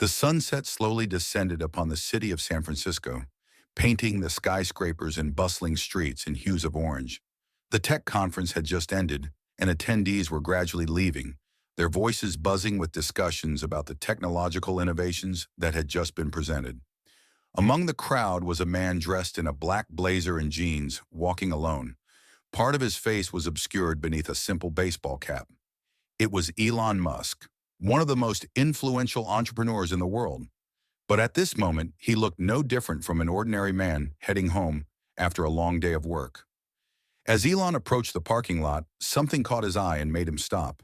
The sunset slowly descended upon the city of San Francisco, painting the skyscrapers and bustling streets in hues of orange. The tech conference had just ended, and attendees were gradually leaving, their voices buzzing with discussions about the technological innovations that had just been presented. Among the crowd was a man dressed in a black blazer and jeans, walking alone. Part of his face was obscured beneath a simple baseball cap. It was Elon Musk, one of the most influential entrepreneurs in the world. But at this moment, he looked no different from an ordinary man heading home after a long day of work. As Elon approached the parking lot, something caught his eye and made him stop.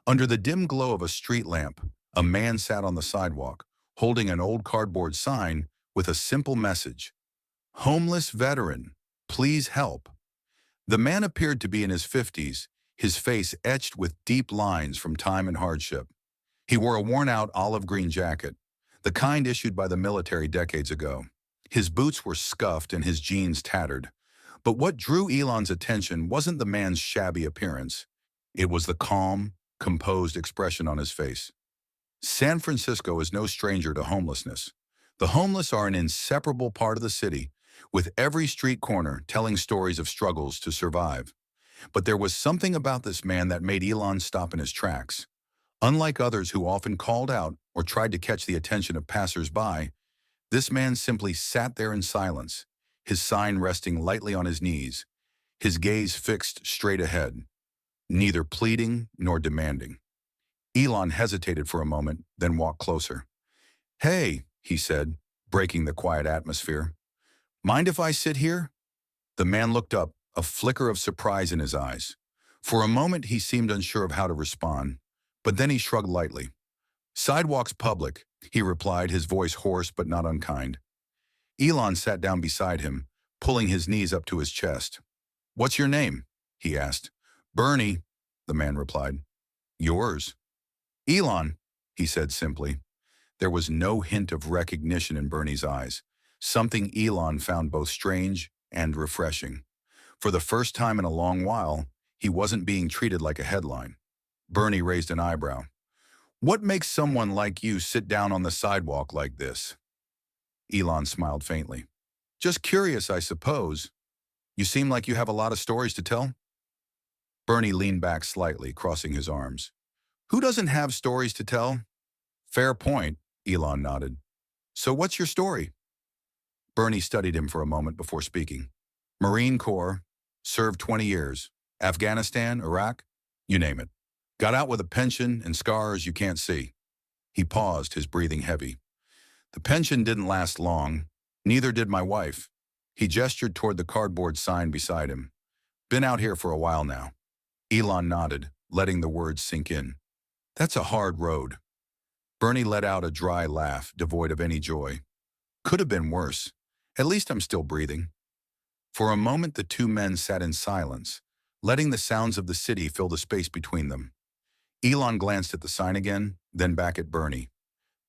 Under the dim glow of a street lamp, a man sat on the sidewalk, holding an old cardboard sign with a simple message: "Homeless veteran, please help." The man appeared to be in his 50s, his face etched with deep lines from time and hardship. He wore a worn-out olive green jacket, the kind issued by the military decades ago. His boots were scuffed and his jeans tattered. But what drew Elon's attention wasn't the man's shabby appearance. It was the calm, composed expression on his face. San Francisco is no stranger to homelessness. The homeless are an inseparable part of the city, with every street corner telling stories of struggles to survive. But there was something about this man that made Elon stop in his tracks. Unlike others who often called out or tried to catch the attention of passers-by, this man simply sat there in silence, his sign resting lightly on his knees, his gaze fixed straight ahead, neither pleading nor demanding. Elon hesitated for a moment, then walked closer. "Hey," he said, breaking the quiet atmosphere. "Mind if I sit here?" The man looked up, a flicker of surprise in his eyes. For a moment, he seemed unsure of how to respond, but then he shrugged lightly. "Sidewalk's public," he replied, his voice hoarse but not unkind. Elon sat down beside him, pulling his knees up to his chest. "What's your name?" he asked. "Bernie," the man replied. "Yours?" "Elon," he said simply. There was no hint of recognition in Bernie's eyes, something Elon found both strange and refreshing. For the first time in a long while, he wasn't being treated like a headline. Bernie raised an eyebrow. "What makes someone like you sit down on the sidewalk like this?" Elon smiled faintly. "Just curious, I suppose. You seem like you have a lot of stories to tell." Bernie leaned back slightly, crossing his arms. "Who doesn't have stories to tell?" "Fair point," Elon nodded. "So what's your story?" Bernie studied him for a moment before speaking. "Marine Corps, served 20 years. Afghanistan, Iraq, you name it. Got out with a pension and scars you can't see." He paused, his breathing heavy. "The pension didn't last long. Neither did my wife." He gestured toward the cardboard sign beside him. "Been out here for a while now." Elon nodded, letting the words sink in. "That's a hard road." Bernie let out a dry laugh, devoid of any joy. "Could have been worse. At least I'm still breathing." For a moment, the two men sat in silence, letting the sounds of the city fill the space between them. Elon glanced at the sign again, then back at Bernie.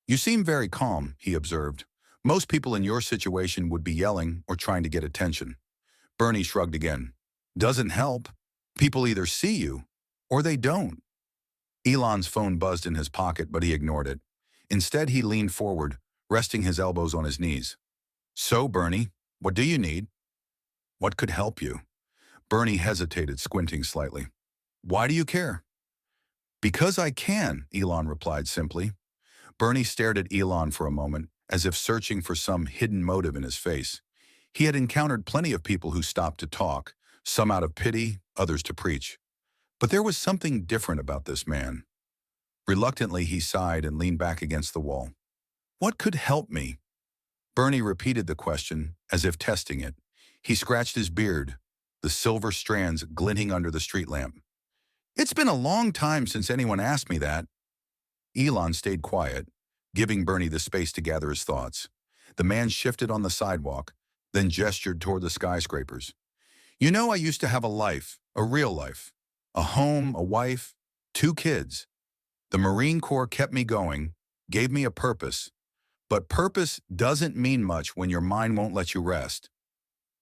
"You seem very calm," he observed. "Most people in your situation would be yelling or trying to get attention." Bernie shrugged again. "Doesn't help. People either see you or they don't." Elon's phone buzzed in his pocket, but he ignored it. Instead, he leaned forward, resting his elbows on his knees. "So, Bernie, what do you need?" "What could help you?" Bernie hesitated, squinting slightly. "Why do you care?" "Because I can," Elon replied simply. Bernie stared at Elon for a moment, as if searching for some hidden motive in his face. He had encountered plenty of people who stopped to talk, some out of pity, others to preach. But there was something different about this man. Reluctantly, he sighed and leaned back against the wall. "What could help me?" Bernie repeated the question, as if testing it. He scratched his beard, the silver strands glinting under the street lamp. "It's been a long time since anyone asked me that." Elon stayed quiet, giving Bernie the space to gather his thoughts. The man shifted on the sidewalk, then gestured toward the skyscrapers. "You know, I used to have a life, a real life. A home, a wife, 2 kids. The Marine Corps kept me going, gave me a purpose. But purpose doesn't mean much when your mind won't let you rest."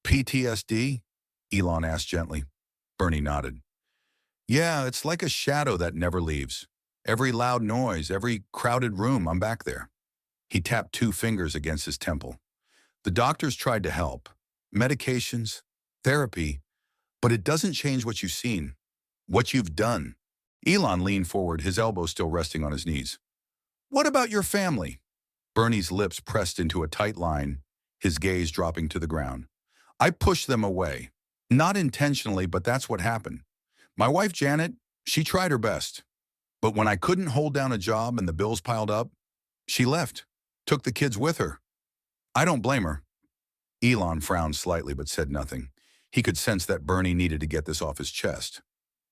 "PTSD?" Elon asked gently. Bernie nodded. "Yeah, it's like a shadow that never leaves. Every loud noise, every crowded room, I'm back there." He tapped 2 fingers against his temple. The doctors tried to help. Medications, therapy, but it doesn't change what you've seen, what you've done. Elon leaned forward, his elbow still resting on his knees. What about your family? Bernie's lips pressed into a tight line, his gaze dropping to the ground. I pushed them away. Not intentionally, but that's what happened. My wife, Janet, she tried her best. But when I couldn't hold down a job and the bills piled up, she left, took the kids with her. I don't blame her. Elon frowned slightly but said nothing. He could sense that Bernie needed to get this off his chest.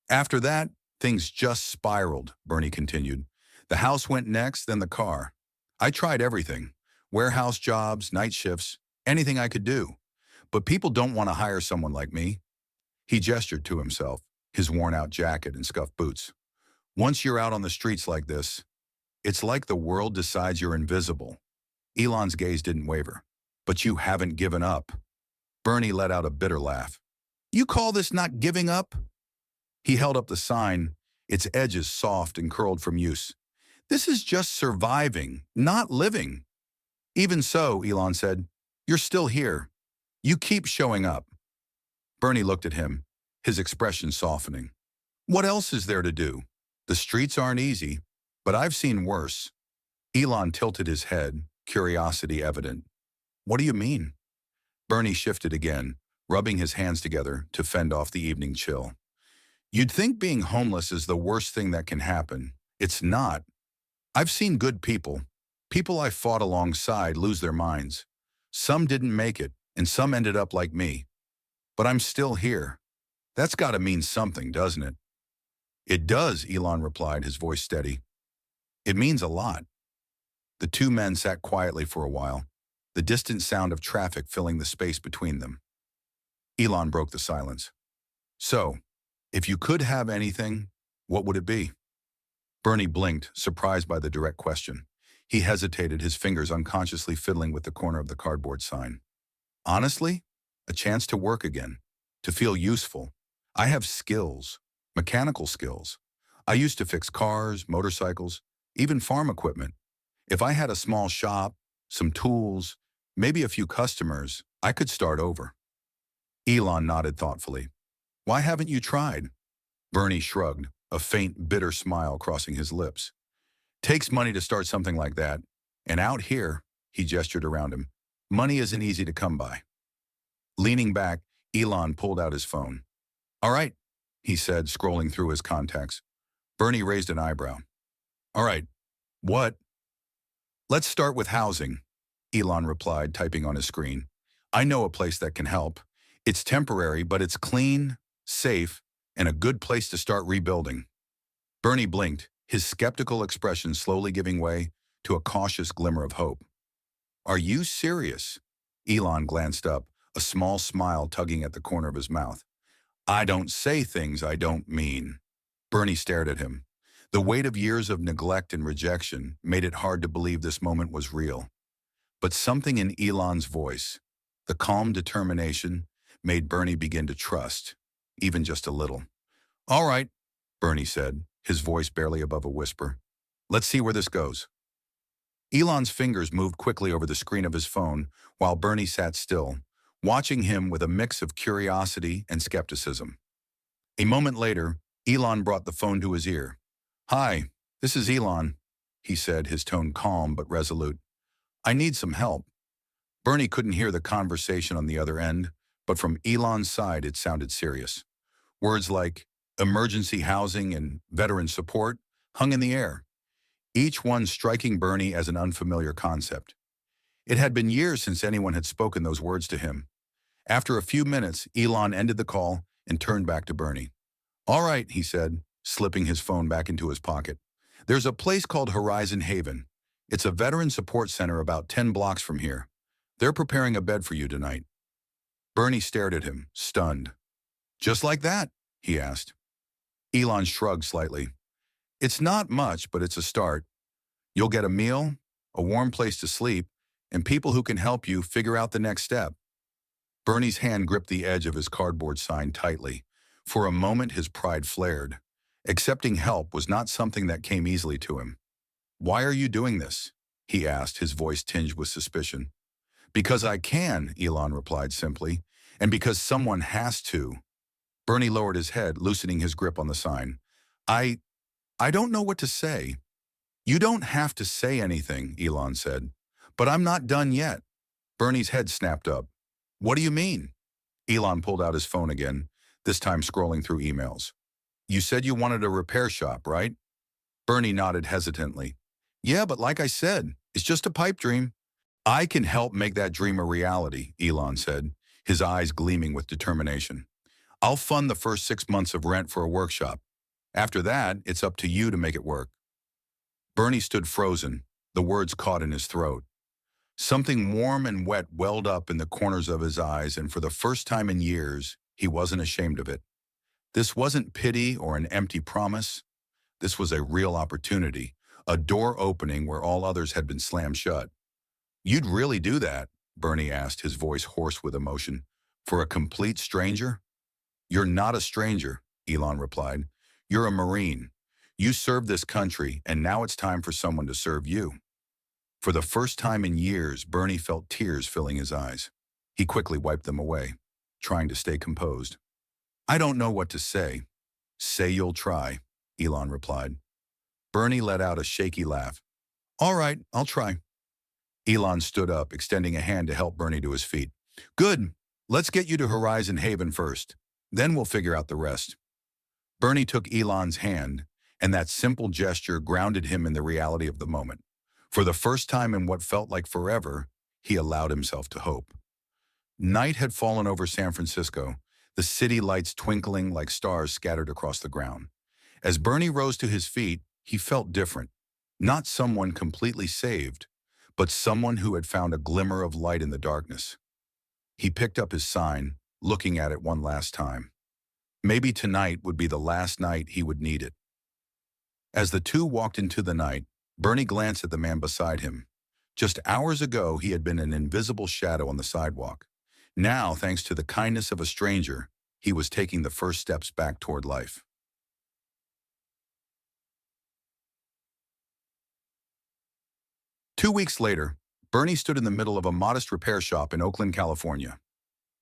After that, things just spiraled, Bernie continued. The house went next, then the car. I tried everything. Warehouse jobs, night shifts, anything I could do. But people don't want to hire someone like me. He gestured to himself, his worn-out jacket and scuffed boots. Once you're out on the streets like this, it's like the world decides you're invisible. Elon's gaze didn't waver. But you haven't given up. Bernie let out a bitter laugh. You call this not giving up? He held up the sign, its edges soft and curled from use. This is just surviving, not living. Even so, Elon said, you're still here. You keep showing up. Bernie looked at him, his expression softening. What else is there to do? The streets aren't easy, but I've seen worse. Elon tilted his head, curiosity evident. What do you mean? Bernie shifted again, rubbing his hands together to fend off the evening chill. You'd think being homeless is the worst thing that can happen. It's not. I've seen good people I fought alongside, lose their minds. Some didn't make it, and some ended up like me. But I'm still here. That's got to mean something, doesn't it? It does, Elon replied, his voice steady. It means a lot. The two men sat quietly for a while, the distant sound of traffic filling the space between them. Elon broke the silence. So, if you could have anything, what would it be? Bernie blinked, surprised by the direct question. He hesitated, his fingers unconsciously fiddling with the corner of the cardboard sign. Honestly, a chance to work again, to feel useful. I have skills, mechanical skills. I used to fix cars, motorcycles, even farm equipment. If I had a small shop, some tools, maybe a few customers, I could start over. Elon nodded thoughtfully. Why haven't you tried? Bernie shrugged, a faint, bitter smile crossing his lips. Takes money to start something like that. And out here, he gestured around him, money isn't easy to come by. Leaning back, Elon pulled out his phone. All right, he said, scrolling through his contacts. Bernie raised an eyebrow. All right, what? Let's start with housing, Elon replied, typing on his screen. I know a place that can help. It's temporary, but it's clean, safe, and a good place to start rebuilding. Bernie blinked, his skeptical expression slowly giving way to a cautious glimmer of hope. Are you serious? Elon glanced up, a small smile tugging at the corner of his mouth. I don't say things I don't mean. Bernie stared at him. The weight of years of neglect and rejection made it hard to believe this moment was real. But something in Elon's voice, the calm determination, made Bernie begin to trust, even just a little. All right, Bernie said, his voice barely above a whisper. Let's see where this goes. Elon's fingers moved quickly over the screen of his phone while Bernie sat still, watching him with a mix of curiosity and skepticism. A moment later, Elon brought the phone to his ear. Hi, this is Elon, he said, his tone calm but resolute. I need some help. Bernie couldn't hear the conversation on the other end, but from Elon's side it sounded serious. Words like emergency housing and veteran support hung in the air, each one striking Bernie as an unfamiliar concept. It had been years since anyone had spoken those words to him. After a few minutes, Elon ended the call and turned back to Bernie. All right, he said, slipping his phone back into his pocket. There's a place called Horizon Haven. It's a veteran support center about 10 blocks from here. They're preparing a bed for you tonight. Bernie stared at him, stunned. Just like that? He asked. Elon shrugged slightly. It's not much, but it's a start. You'll get a meal, a warm place to sleep, and people who can help you figure out the next step. Bernie's hand gripped the edge of his cardboard sign tightly. For a moment, his pride flared. Accepting help was not something that came easily to him. Why are you doing this? he asked, his voice tinged with suspicion. Because I can, Elon replied simply, and because someone has to. Bernie lowered his head, loosening his grip on the sign. I, I don't know what to say. You don't have to say anything, Elon said. But I'm not done yet. Bernie's head snapped up. What do you mean? Elon pulled out his phone again, this time scrolling through emails. You said you wanted a repair shop, right? Bernie nodded hesitantly. Yeah, but like I said, it's just a pipe dream. I can help make that dream a reality, Elon said, his eyes gleaming with determination. I'll fund the first 6 months of rent for a workshop. After that, it's up to you to make it work. Bernie stood frozen, the words caught in his throat. Something warm and wet welled up in the corners of his eyes, and for the first time in years, he wasn't ashamed of it. This wasn't pity or an empty promise. This was a real opportunity, a door opening where all others had been slammed shut. You'd really do that? Bernie asked, his voice hoarse with emotion. For a complete stranger? You're not a stranger, Elon replied. You're a Marine. You served this country, and now it's time for someone to serve you. For the first time in years, Bernie felt tears filling his eyes. He quickly wiped them away, trying to stay composed. I don't know what to say. Say you'll try, Elon replied. Bernie let out a shaky laugh. All right, I'll try. Elon stood up, extending a hand to help Bernie to his feet. Good. Let's get you to Horizon Haven first. Then we'll figure out the rest. Bernie took Elon's hand, and that simple gesture grounded him in the reality of the moment. For the first time in what felt like forever, he allowed himself to hope. Night had fallen over San Francisco, the city lights twinkling like stars scattered across the ground. As Bernie rose to his feet, he felt different. Not someone completely saved, but someone who had found a glimmer of light in the darkness. He picked up his sign, looking at it one last time. Maybe tonight would be the last night he would need it. As the two walked into the night, Bernie glanced at the man beside him. Just hours ago, he had been an invisible shadow on the sidewalk. Now, thanks to the kindness of a stranger, he was taking the first steps back toward life. 2 weeks later, Bernie stood in the middle of a modest repair shop in Oakland, California.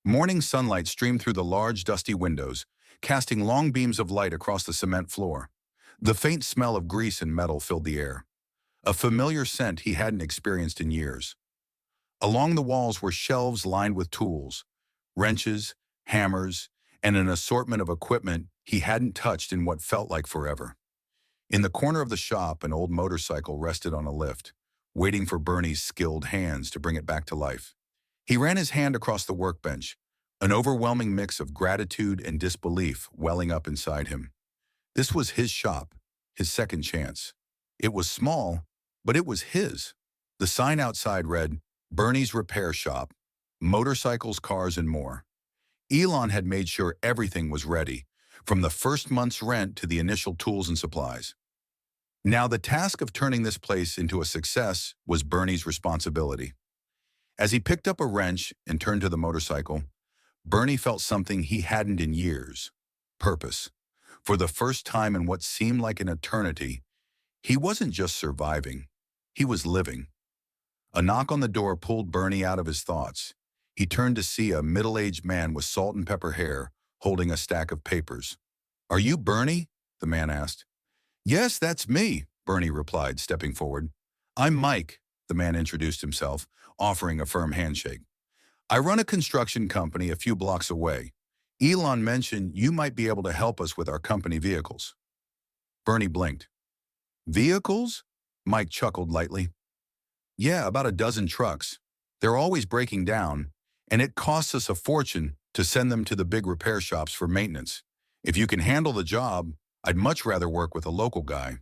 Morning sunlight streamed through the large, dusty windows, casting long beams of light across the cement floor. The faint smell of grease and metal filled the air, a familiar scent he hadn't experienced in years. Along the walls were shelves lined with tools, wrenches, hammers, and an assortment of equipment he hadn't touched in what felt like forever. In the corner of the shop, an old motorcycle rested on a lift, waiting for Bernie's skilled hands to bring it back to life. He ran his hand across the workbench, an overwhelming mix of gratitude and disbelief welling up inside him. This was his shop, his second chance. It was small, but it was his. The sign outside read, Bernie's Repair Shop, motorcycles, cars, and more. Elon had made sure everything was ready, from the first month's rent to the initial tools and supplies. Now the task of turning this place into a success was Bernie's responsibility. As he picked up a wrench and turned to the motorcycle, Bernie felt something he hadn't in years: purpose. For the first time in what seemed like an eternity, he wasn't just surviving, he was living. A knock on the door pulled Bernie out of his thoughts. He turned to see a middle-aged man with salt and pepper hair holding a stack of papers. Are you Bernie? The man asked. Yes, that's me, Bernie replied, stepping forward. I'm Mike, the man introduced himself, offering a firm handshake. I run a construction company a few blocks away. Elon mentioned you might be able to help us with our company vehicles. Bernie blinked. Vehicles? Mike chuckled lightly. Yeah, about a dozen trucks. They're always breaking down, and it costs us a fortune to send them to the big repair shops for maintenance. If you can handle the job, I'd much rather work with a local guy.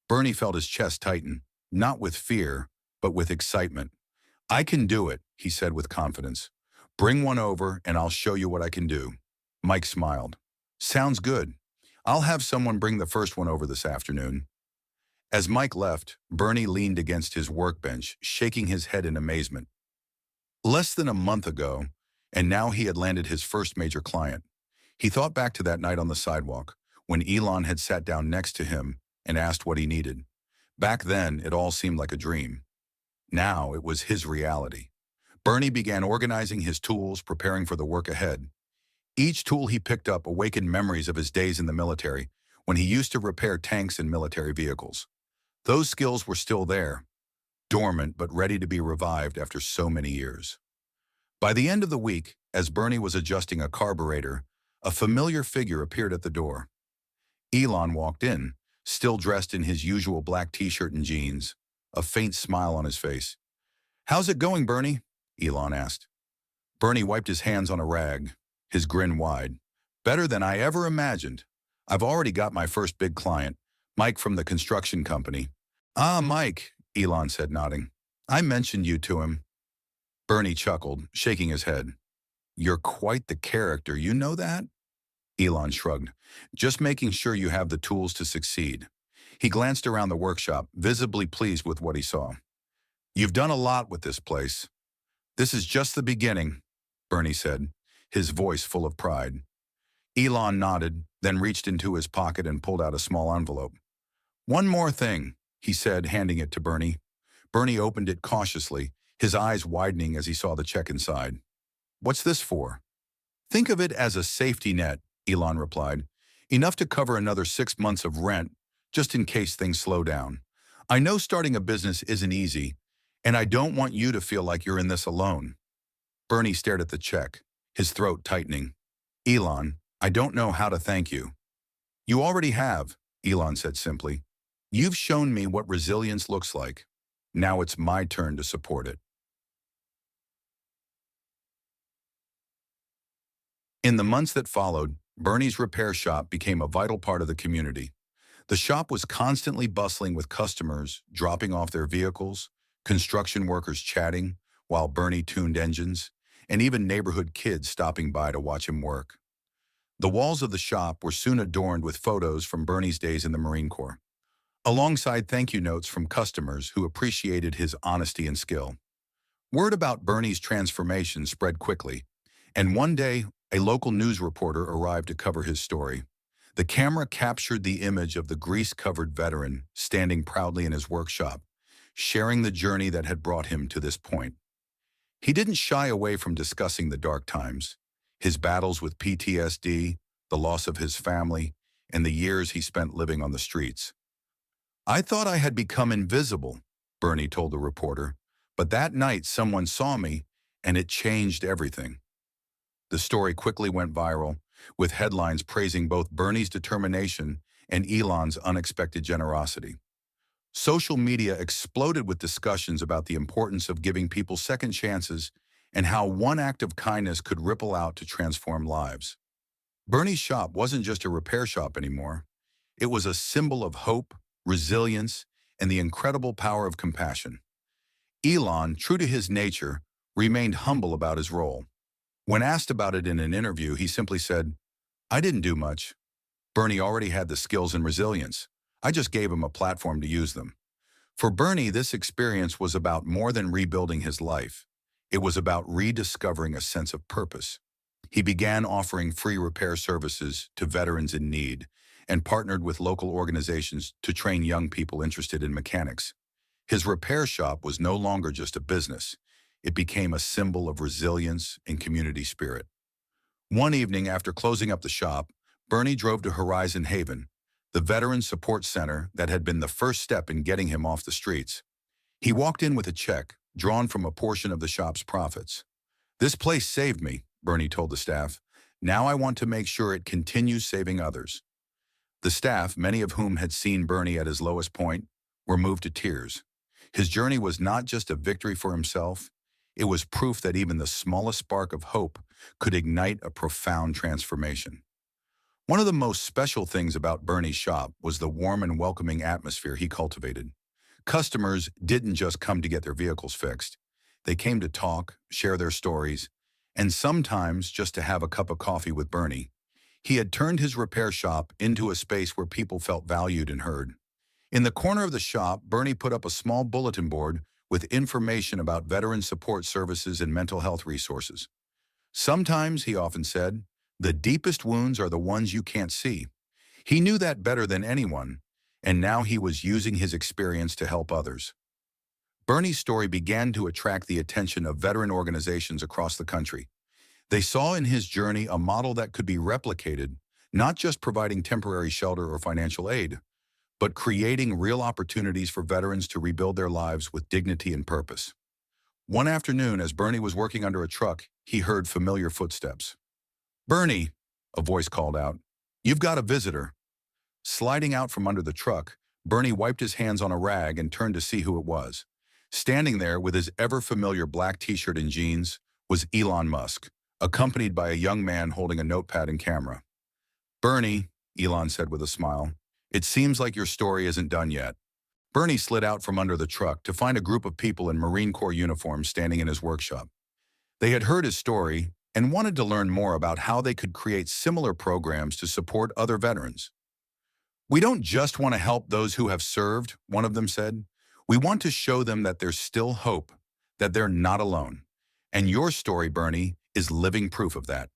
Bernie felt his chest tighten, not with fear, but with excitement. I can do it, he said with confidence. Bring one over and I'll show you what I can do. Mike smiled. Sounds good. I'll have someone bring the first one over this afternoon. As Mike left, Bernie leaned against his workbench, shaking his head in amazement. Less than a month ago, and now he had landed his first major client. He thought back to that night on the sidewalk, when Elon had sat down next to him and asked what he needed. Back then, it all seemed like a dream. Now it was his reality. Bernie began organizing his tools, preparing for the work ahead. Each tool he picked up awakened memories of his days in the military, when he used to repair tanks and military vehicles. Those skills were still there, dormant but ready to be revived after so many years. By the end of the week, as Bernie was adjusting a carburetor, a familiar figure appeared at the door. Elon walked in, still dressed in his usual black t-shirt and jeans, a faint smile on his face. "How's it going, Bernie?" Elon asked. Bernie wiped his hands on a rag, his grin wide. "Better than I ever imagined. I've already got my first big client, Mike from the construction company." "Ah, Mike," Elon said, nodding. "I mentioned you to him." Bernie chuckled, shaking his head. "You're quite the character, you know that?" Elon shrugged. "Just making sure you have the tools to succeed." He glanced around the workshop, visibly pleased with what he saw. "You've done a lot with this place." "This is just the beginning," Bernie said, his voice full of pride. Elon nodded, then reached into his pocket and pulled out a small envelope. "One more thing," he said, handing it to Bernie. Bernie opened it cautiously, his eyes widening as he saw the check inside. "What's this for?" "Think of it as a safety net," Elon replied. "Enough to cover another 6 months of rent, just in case things slow down. I know starting a business isn't easy, and I don't want you to feel like you're in this alone." Bernie stared at the check, his throat tightening. "Elon, I don't know how to thank you." "You already have," Elon said simply. "You've shown me what resilience looks like. Now it's my turn to support it." In the months that followed, Bernie's repair shop became a vital part of the community. The shop was constantly bustling with customers dropping off their vehicles, construction workers chatting while Bernie tuned engines, and even neighborhood kids stopping by to watch him work. The walls of the shop were soon adorned with photos from Bernie's days in the Marine Corps, alongside thank you notes from customers who appreciated his honesty and skill. Word about Bernie's transformation spread quickly, and one day, a local news reporter arrived to cover his story. The camera captured the image of the grease-covered veteran standing proudly in his workshop, sharing the journey that had brought him to this point. He didn't shy away from discussing the dark times, his battles with PTSD, the loss of his family, and the years he spent living on the streets. "I thought I had become invisible," Bernie told the reporter, "but that night someone saw me, and it changed everything." The story quickly went viral, with headlines praising both Bernie's determination and Elon's unexpected generosity. Social media exploded with discussions about the importance of giving people second chances and how one act of kindness could ripple out to transform lives. Bernie's shop wasn't just a repair shop anymore. It was a symbol of hope, resilience, and the incredible power of compassion. Elon, true to his nature, remained humble about his role. When asked about it in an interview, he simply said, "I didn't do much. Bernie already had the skills and resilience. I just gave him a platform to use them." For Bernie, this experience was about more than rebuilding his life. It was about rediscovering a sense of purpose. He began offering free repair services to veterans in need and partnered with local organizations to train young people interested in mechanics. His repair shop was no longer just a business. It became a symbol of resilience and community spirit. One evening after closing up the shop, Bernie drove to Horizon Haven, the Veteran Support Center that had been the first step in getting him off the streets. He walked in with a check, drawn from a portion of the shop's profits. "This place saved me," Bernie told the staff. "Now I want to make sure it continues saving others." The staff, many of whom had seen Bernie at his lowest point, were moved to tears. His journey was not just a victory for himself, it was proof that even the smallest spark of hope could ignite a profound transformation. One of the most special things about Bernie's shop was the warm and welcoming atmosphere he cultivated. Customers didn't just come to get their vehicles fixed. They came to talk, share their stories, and sometimes just to have a cup of coffee with Bernie. He had turned his repair shop into a space where people felt valued and heard. In the corner of the shop, Bernie put up a small bulletin board with information about veteran support services and mental health resources. "Sometimes," he often said, "the deepest wounds are the ones you can't see." He knew that better than anyone, and now he was using his experience to help others. Bernie's story began to attract the attention of veteran organizations across the country. They saw in his journey a model that could be replicated, not just providing temporary shelter or financial aid, but creating real opportunities for veterans to rebuild their lives with dignity and purpose. One afternoon, as Bernie was working under a truck, he heard familiar footsteps. "Bernie," a voice called out, "you've got a visitor." Sliding out from under the truck, Bernie wiped his hands on a rag and turned to see who it was. Standing there with his ever-familiar black t-shirt and jeans was Elon Musk, accompanied by a young man holding a notepad and camera. "Bernie," Elon said with a smile, "it seems like your story isn't done yet." Bernie slid out from under the truck to find a group of people in Marine Corps uniforms standing in his workshop. They had heard his story and wanted to learn more about how they could create similar programs to support other veterans. "We don't just want to help those who have served," one of them said. "We want to show them that there's still hope, that they're not alone. And your story, Bernie, is living proof of that."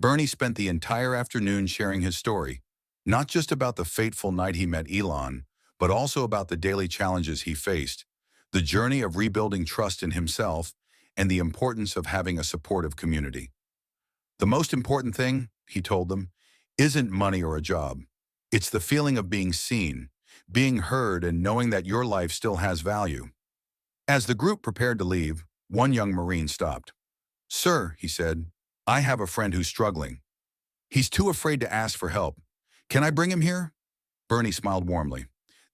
Bernie spent the entire afternoon sharing his story, not just about the fateful night he met Elon, but also about the daily challenges he faced, the journey of rebuilding trust in himself, and the importance of having a supportive community. "The most important thing," he told them, "isn't money or a job. It's the feeling of being seen, being heard, and knowing that your life still has value." As the group prepared to leave, one young Marine stopped. "Sir," he said, "I have a friend who's struggling. He's too afraid to ask for help. Can I bring him here?" Bernie smiled warmly.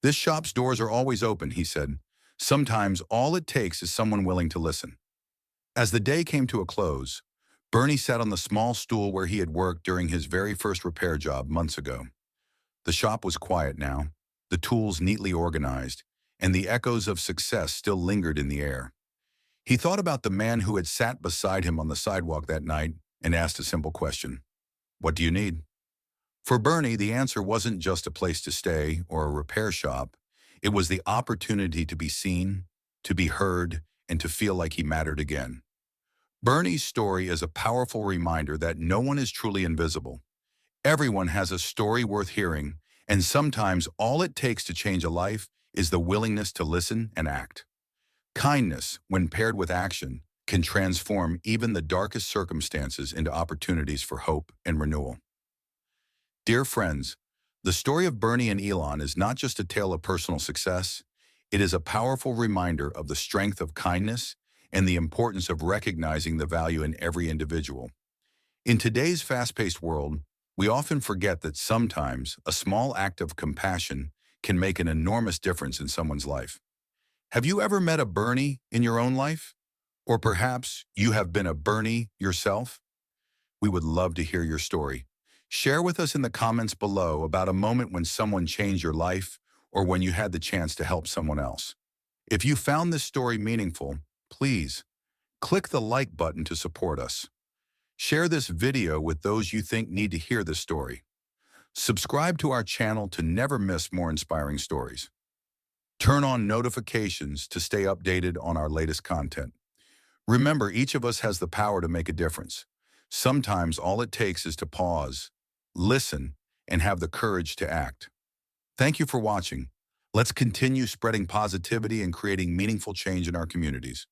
"This shop's doors are always open," he said. "Sometimes all it takes is someone willing to listen." As the day came to a close, Bernie sat on the small stool where he had worked during his very first repair job months ago. The shop was quiet now, the tools neatly organized, and the echoes of success still lingered in the air. He thought about the man who had sat beside him on the sidewalk that night and asked a simple question: "What do you need?" For Bernie, the answer wasn't just a place to stay or a repair shop. It was the opportunity to be seen, to be heard, and to feel like he mattered again. Bernie's story is a powerful reminder that no one is truly invisible. Everyone has a story worth hearing, and sometimes all it takes to change a life is the willingness to listen and act. Kindness, when paired with action, can transform even the darkest circumstances into opportunities for hope and renewal. Dear friends, the story of Bernie and Elon is not just a tale of personal success. It is a powerful reminder of the strength of kindness and the importance of recognizing the value in every individual. In today's fast-paced world, we often forget that sometimes a small act of compassion can make an enormous difference in someone's life. Have you ever met a Bernie in your own life? Or perhaps you have been a Bernie yourself? We would love to hear your story. Share with us in the comments below about a moment when someone changed your life or when you had the chance to help someone else. If you found this story meaningful, please click the like button to support us. Share this video with those you think need to hear this story. Subscribe to our channel to never miss more inspiring stories. Turn on notifications to stay updated on our latest content. Remember, each of us has the power to make a difference. Sometimes all it takes is to pause, listen, and have the courage to act. Thank you for watching. Let's continue spreading positivity and creating meaningful change in our communities.